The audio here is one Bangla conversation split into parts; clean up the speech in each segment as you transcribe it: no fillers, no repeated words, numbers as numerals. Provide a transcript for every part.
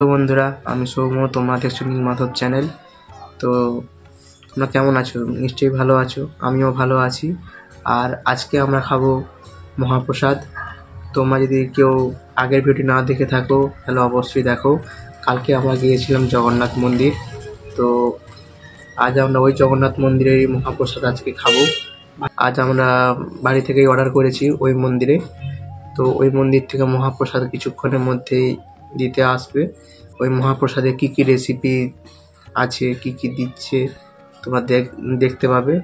তো বন্ধুরা, আমি সৌম্য, তোমরা দেখছো নীল মাধব চ্যানেল। তো তোমরা কেমন আছো? নিশ্চয়ই ভালো আছো, আমিও ভালো আছি। আর আজকে আমরা খাবো মহাপ্রসাদ। তোমরা যদি কেউ আগের ভিডিও না দেখে থাকো তাহলে অবশ্যই দেখো। কালকে আমরা গিয়েছিলাম জগন্নাথ মন্দির, তো আজ আমরা ওই জগন্নাথ মন্দিরেরই মহাপ্রসাদ আজকে খাবো। আজ আমরা বাড়ি থেকেই অর্ডার করেছি ওই মন্দিরে। তো ওই মন্দির থেকে মহাপ্রসাদ কিছুক্ষণের মধ্যেই দিতে আসবে। ওই মহাপ্রসাদে কী কী রেসিপি আছে, কী কী দিচ্ছে তোমরা দেখতে পাবে।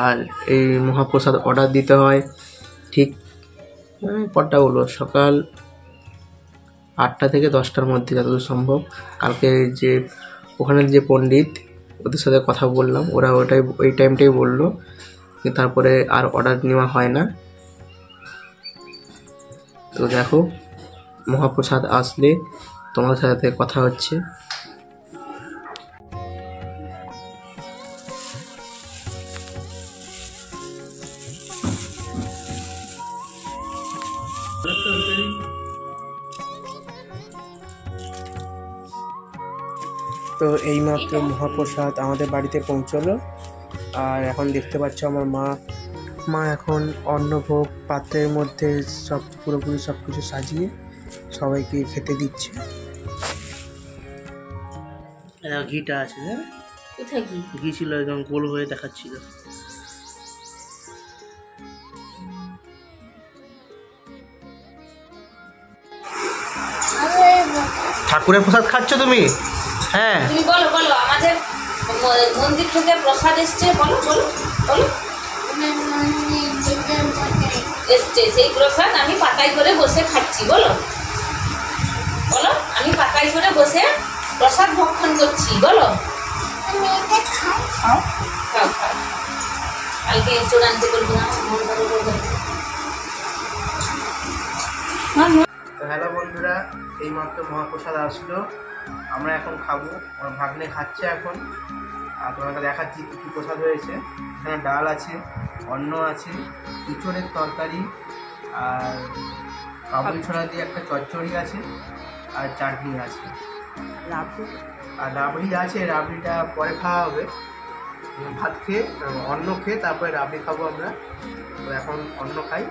আর এই মহাপ্রসাদ অর্ডার দিতে হয় ঠিক কটা হলো, সকাল 8টা থেকে 10টার মধ্যে যতদূর সম্ভব। কালকে যে ওখানের যে পণ্ডিত, ওদের সাথে কথা বললাম, ওরা ওই টাইমটাই বললো, তারপরে আর অর্ডার নেওয়া হয় না। তো দেখো, মহাপ্রসাদ আসলে তোমার সাথে কথা হচ্ছে। তো এইমাত্র মহাপ্রসাদ আমাদের বাড়িতে পৌঁছলো। আর এখন দেখতে পাচ্ছ আমার মা এখন অন্নভোগ পাত্রের মধ্যে পুরোপুরি সব কিছু সাজিয়ে সবাইকে খেতে দিচ্ছে। ঘিটা আছে, ঘি ছিল, একদম গোল হয়ে দেখাচ্ছিল। ঠাকুরের প্রসাদ খাচ্ছ তুমি? হ্যাঁ, তুমি বলো আমাদের মন্দির থেকে প্রসাদ এসছে, বলো এসছে সেই প্রসাদ আমি পাতায় করে বসে খাচ্ছি। বলো আমি পাতায় করে বসে প্রসাদ ভক্ষণ করছি। বলো খাও কালকে চূড়ান্ত করবো না। হ্যালো বন্ধুরা, এইমাত্র মহাপ্রসাদ আসলো, আমরা এখন খাবো। আমার ভাগ্নে খাচ্ছে এখন। আর তোমাকে দেখাচ্ছি কী কী প্রসাদ হয়েছে। এখানে ডাল আছে, অন্ন আছে, ইঁচড়ের তরকারি, আর কাবুলি ছোলা দিয়ে একটা চচ্চড়ি আছে, আর চাটনি আছে, আর রাবড়ি আছে। রাবড়িটা পরে খাওয়া হবে, ভাত খেয়ে অন্ন খেয়ে তারপরে রাবড়ি খাবো আমরা। তো এখন অন্ন খাই।